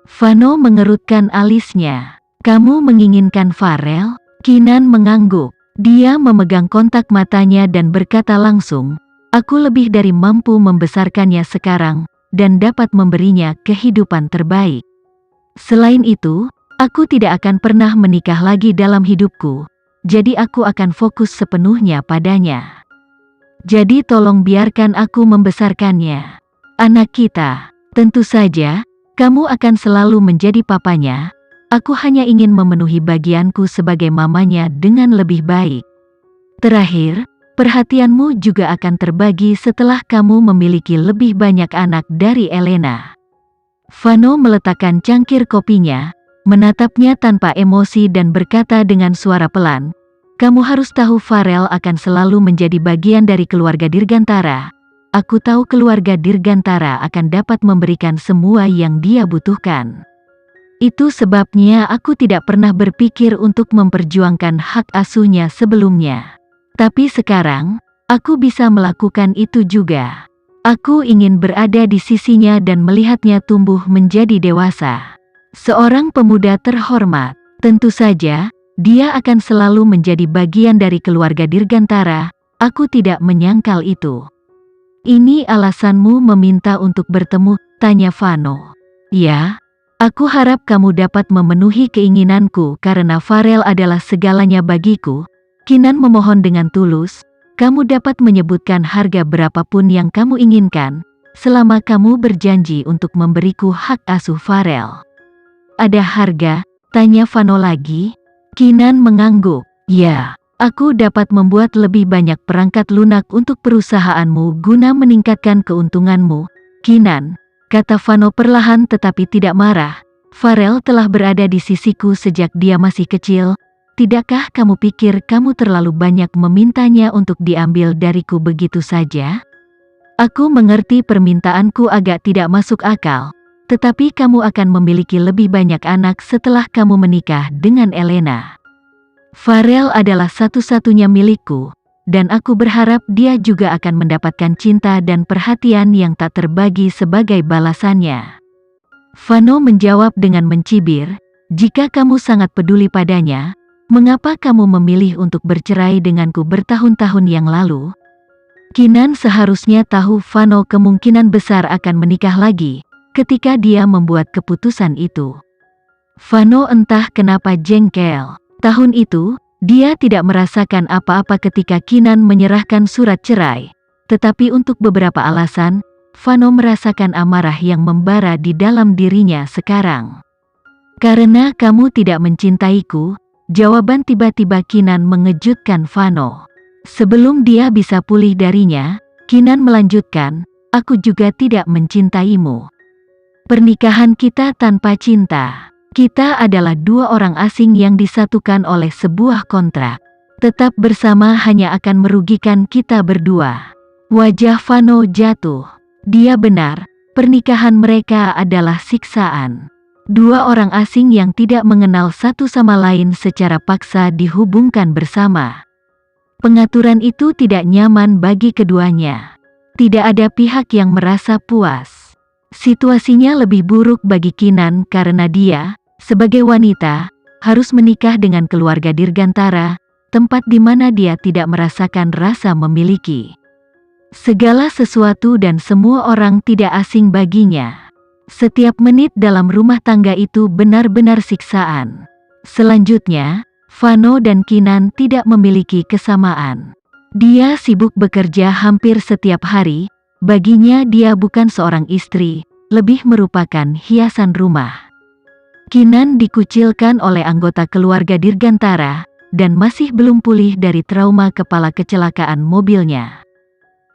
Vano mengerutkan alisnya. Kamu menginginkan Farel? Kinan mengangguk. Dia memegang kontak matanya dan berkata langsung, aku lebih dari mampu membesarkannya sekarang, dan dapat memberinya kehidupan terbaik. Selain itu, aku tidak akan pernah menikah lagi dalam hidupku, jadi aku akan fokus sepenuhnya padanya. Jadi tolong biarkan aku membesarkannya. Anak kita, tentu saja, kamu akan selalu menjadi papanya. Aku hanya ingin memenuhi bagianku sebagai mamanya dengan lebih baik. Terakhir, perhatianmu juga akan terbagi setelah kamu memiliki lebih banyak anak dari Elena. Vano meletakkan cangkir kopinya, menatapnya tanpa emosi dan berkata dengan suara pelan, kamu harus tahu Farel akan selalu menjadi bagian dari keluarga Dirgantara. Aku tahu keluarga Dirgantara akan dapat memberikan semua yang dia butuhkan. Itu sebabnya aku tidak pernah berpikir untuk memperjuangkan hak asuhnya sebelumnya. Tapi sekarang, aku bisa melakukan itu juga. Aku ingin berada di sisinya dan melihatnya tumbuh menjadi dewasa. Seorang pemuda terhormat, tentu saja, dia akan selalu menjadi bagian dari keluarga Dirgantara. Aku tidak menyangkal itu. Ini alasanmu meminta untuk bertemu, tanya Vano. Ya. Aku harap kamu dapat memenuhi keinginanku karena Farel adalah segalanya bagiku. Kinan memohon dengan tulus, kamu dapat menyebutkan harga berapapun yang kamu inginkan, selama kamu berjanji untuk memberiku hak asuh Farel. Ada harga? Tanya Vano lagi. Kinan mengangguk. Ya, aku dapat membuat lebih banyak perangkat lunak untuk perusahaanmu guna meningkatkan keuntunganmu, Kinan. Kata Vano perlahan tetapi tidak marah. Farel telah berada di sisiku sejak dia masih kecil. Tidakkah kamu pikir kamu terlalu banyak memintanya untuk diambil dariku begitu saja? Aku mengerti permintaanku agak tidak masuk akal. Tetapi kamu akan memiliki lebih banyak anak setelah kamu menikah dengan Elena. Farel adalah satu-satunya milikku. Dan aku berharap dia juga akan mendapatkan cinta dan perhatian yang tak terbagi sebagai balasannya. Vano menjawab dengan mencibir, jika kamu sangat peduli padanya, mengapa kamu memilih untuk bercerai denganku bertahun-tahun yang lalu? Kinan seharusnya tahu Vano kemungkinan besar akan menikah lagi, ketika dia membuat keputusan itu. Vano entah kenapa jengkel. Tahun itu, dia tidak merasakan apa-apa ketika Kinan menyerahkan surat cerai, tetapi untuk beberapa alasan, Vano merasakan amarah yang membara di dalam dirinya sekarang. Karena kamu tidak mencintaiku, jawaban tiba-tiba Kinan mengejutkan Vano. Sebelum dia bisa pulih darinya, Kinan melanjutkan, aku juga tidak mencintaimu. Pernikahan kita tanpa cinta. Kita adalah dua orang asing yang disatukan oleh sebuah kontrak. Tetap bersama hanya akan merugikan kita berdua. Wajah Vano jatuh. Dia benar, pernikahan mereka adalah siksaan. Dua orang asing yang tidak mengenal satu sama lain secara paksa dihubungkan bersama. Pengaturan itu tidak nyaman bagi keduanya. Tidak ada pihak yang merasa puas. Situasinya lebih buruk bagi Kinan karena dia, sebagai wanita, harus menikah dengan keluarga Dirgantara, tempat di mana dia tidak merasakan rasa memiliki. Segala sesuatu dan semua orang tidak asing baginya. Setiap menit dalam rumah tangga itu benar-benar siksaan. Selanjutnya, Vano dan Kinan tidak memiliki kesamaan. Dia sibuk bekerja hampir setiap hari, baginya dia bukan seorang istri, lebih merupakan hiasan rumah. Kinan dikucilkan oleh anggota keluarga Dirgantara, dan masih belum pulih dari trauma kepala kecelakaan mobilnya.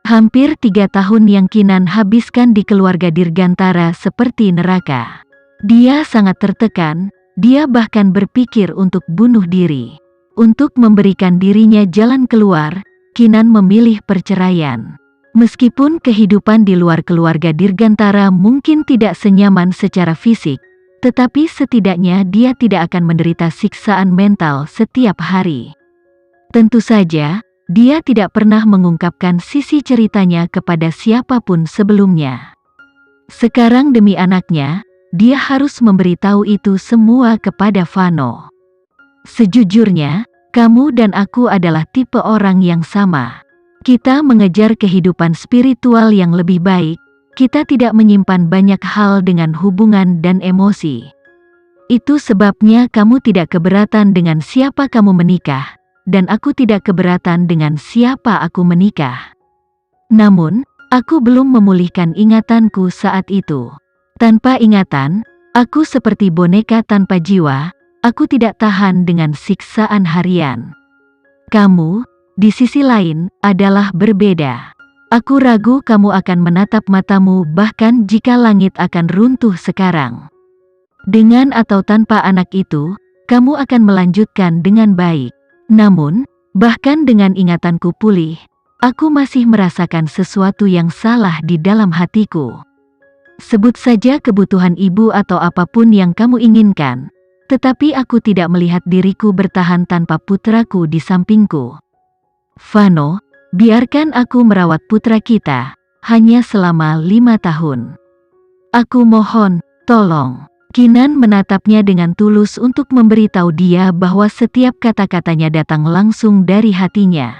Hampir 3 tahun yang Kinan habiskan di keluarga Dirgantara seperti neraka. Dia sangat tertekan, dia bahkan berpikir untuk bunuh diri. Untuk memberikan dirinya jalan keluar, Kinan memilih perceraian. Meskipun kehidupan di luar keluarga Dirgantara mungkin tidak senyaman secara fisik, tetapi setidaknya dia tidak akan menderita siksaan mental setiap hari. Tentu saja, dia tidak pernah mengungkapkan sisi ceritanya kepada siapapun sebelumnya. Sekarang demi anaknya, dia harus memberitahu itu semua kepada Vano. Sejujurnya, kamu dan aku adalah tipe orang yang sama. Kita mengejar kehidupan spiritual yang lebih baik, kita tidak menyimpan banyak hal dengan hubungan dan emosi. Itu sebabnya kamu tidak keberatan dengan siapa kamu menikah, dan aku tidak keberatan dengan siapa aku menikah. Namun, aku belum memulihkan ingatanku saat itu. Tanpa ingatan, aku seperti boneka tanpa jiwa, aku tidak tahan dengan siksaan harian. Kamu, di sisi lain, adalah berbeda. Aku ragu kamu akan menatap matamu bahkan jika langit akan runtuh sekarang. Dengan atau tanpa anak itu, kamu akan melanjutkan dengan baik. Namun, bahkan dengan ingatanku pulih, aku masih merasakan sesuatu yang salah di dalam hatiku. Sebut saja kebutuhan ibu atau apapun yang kamu inginkan, tetapi aku tidak melihat diriku bertahan tanpa putraku di sampingku. Vano, biarkan aku merawat putra kita, hanya selama 5 tahun. Aku mohon, tolong. Kinan menatapnya dengan tulus untuk memberitahu dia bahwa setiap kata-katanya datang langsung dari hatinya.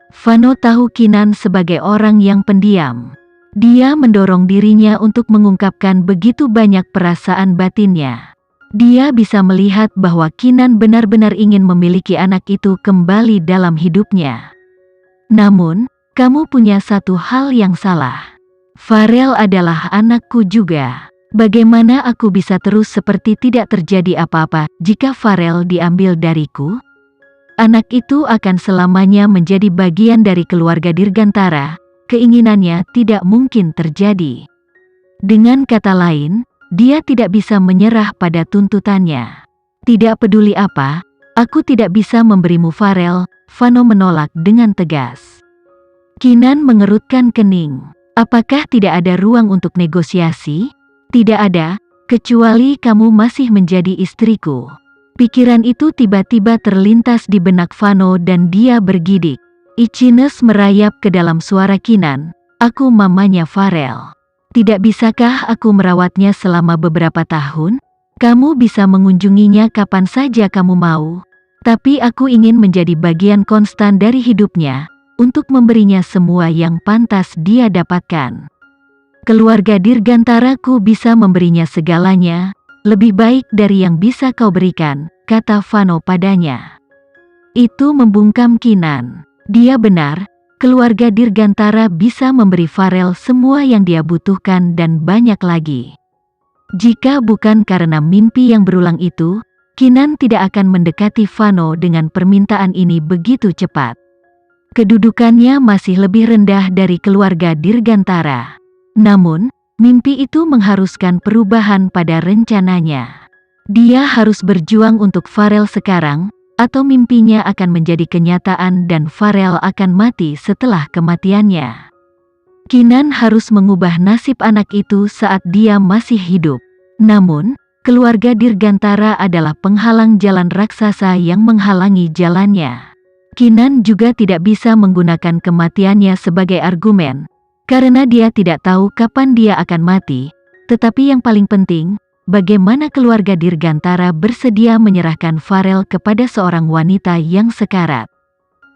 Vano tahu Kinan sebagai orang yang pendiam. Dia mendorong dirinya untuk mengungkapkan begitu banyak perasaan batinnya. Dia bisa melihat bahwa Kinan benar-benar ingin memiliki anak itu kembali dalam hidupnya. Namun, kamu punya satu hal yang salah. Farel adalah anakku juga. Bagaimana aku bisa terus seperti tidak terjadi apa-apa jika Farel diambil dariku? Anak itu akan selamanya menjadi bagian dari keluarga Dirgantara. Keinginannya tidak mungkin terjadi. Dengan kata lain, dia tidak bisa menyerah pada tuntutannya. Tidak peduli apa, aku tidak bisa memberimu Farel, Vano menolak dengan tegas. Kinan mengerutkan kening. Apakah tidak ada ruang untuk negosiasi? Tidak ada, kecuali kamu masih menjadi istriku. Pikiran itu tiba-tiba terlintas di benak Vano dan dia bergidik. Ichinus merayap ke dalam suara Kinan, aku mamanya Farel. Tidak bisakah aku merawatnya selama beberapa tahun? Kamu bisa mengunjunginya kapan saja kamu mau. Tapi aku ingin menjadi bagian konstan dari hidupnya, untuk memberinya semua yang pantas dia dapatkan. Keluarga Dirgantaraku bisa memberinya segalanya, lebih baik dari yang bisa kau berikan, kata Vano padanya. Itu membungkam Kinan. Dia benar, keluarga Dirgantara bisa memberi Farel semua yang dia butuhkan dan banyak lagi. Jika bukan karena mimpi yang berulang itu, Kinan tidak akan mendekati Vano dengan permintaan ini begitu cepat. Kedudukannya masih lebih rendah dari keluarga Dirgantara. Namun, mimpi itu mengharuskan perubahan pada rencananya. Dia harus berjuang untuk Farel sekarang, atau mimpinya akan menjadi kenyataan dan Farel akan mati setelah kematiannya. Kinan harus mengubah nasib anak itu saat dia masih hidup. Namun, keluarga Dirgantara adalah penghalang jalan raksasa yang menghalangi jalannya. Kinan juga tidak bisa menggunakan kematiannya sebagai argumen, karena dia tidak tahu kapan dia akan mati. Tetapi yang paling penting, bagaimana keluarga Dirgantara bersedia menyerahkan Farel kepada seorang wanita yang sekarat.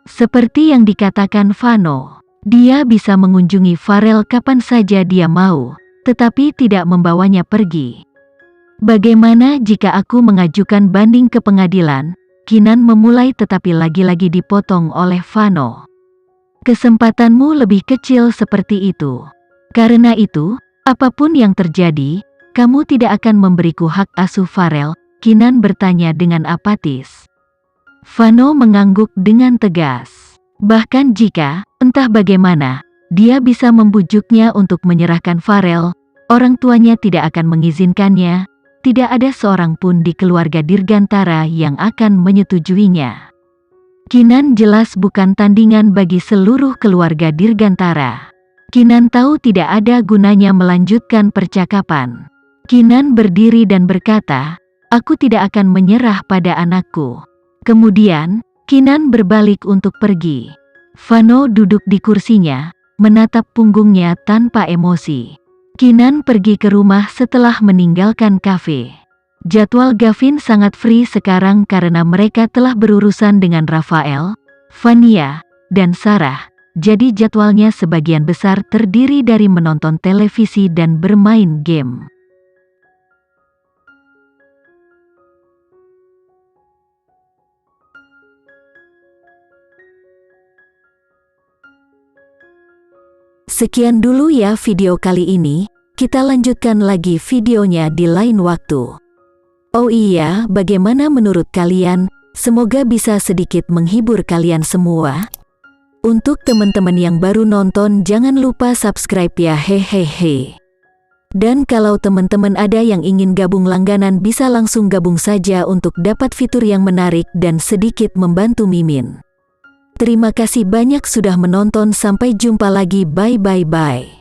Seperti yang dikatakan Vano, dia bisa mengunjungi Farel kapan saja dia mau, tetapi tidak membawanya pergi. Bagaimana jika aku mengajukan banding ke pengadilan? Kinan memulai tetapi lagi-lagi dipotong oleh Vano. Kesempatanmu lebih kecil seperti itu. Karena itu, apapun yang terjadi, kamu tidak akan memberiku hak asuh Farel, Kinan bertanya dengan apatis. Vano mengangguk dengan tegas. Bahkan jika, entah bagaimana, dia bisa membujuknya untuk menyerahkan Farel, orang tuanya tidak akan mengizinkannya, tidak ada seorang pun di keluarga Dirgantara yang akan menyetujuinya. Kinan jelas bukan tandingan bagi seluruh keluarga Dirgantara. Kinan tahu tidak ada gunanya melanjutkan percakapan. Kinan berdiri dan berkata, aku tidak akan menyerah pada anakku. Kemudian, Kinan berbalik untuk pergi. Vano duduk di kursinya, menatap punggungnya tanpa emosi. Kinan pergi ke rumah setelah meninggalkan kafe. Jadwal Gavin sangat free sekarang karena mereka telah berurusan dengan Rafael, Vania, dan Sarah. Jadi jadwalnya sebagian besar terdiri dari menonton televisi dan bermain game. Sekian dulu ya video kali ini, kita lanjutkan lagi videonya di lain waktu. Oh iya, bagaimana menurut kalian? Semoga bisa sedikit menghibur kalian semua. Untuk teman-teman yang baru nonton jangan lupa subscribe ya hehehe. Dan kalau teman-teman ada yang ingin gabung langganan bisa langsung gabung saja untuk dapat fitur yang menarik dan sedikit membantu Mimin. Terima kasih banyak sudah menonton, sampai jumpa lagi, bye bye bye.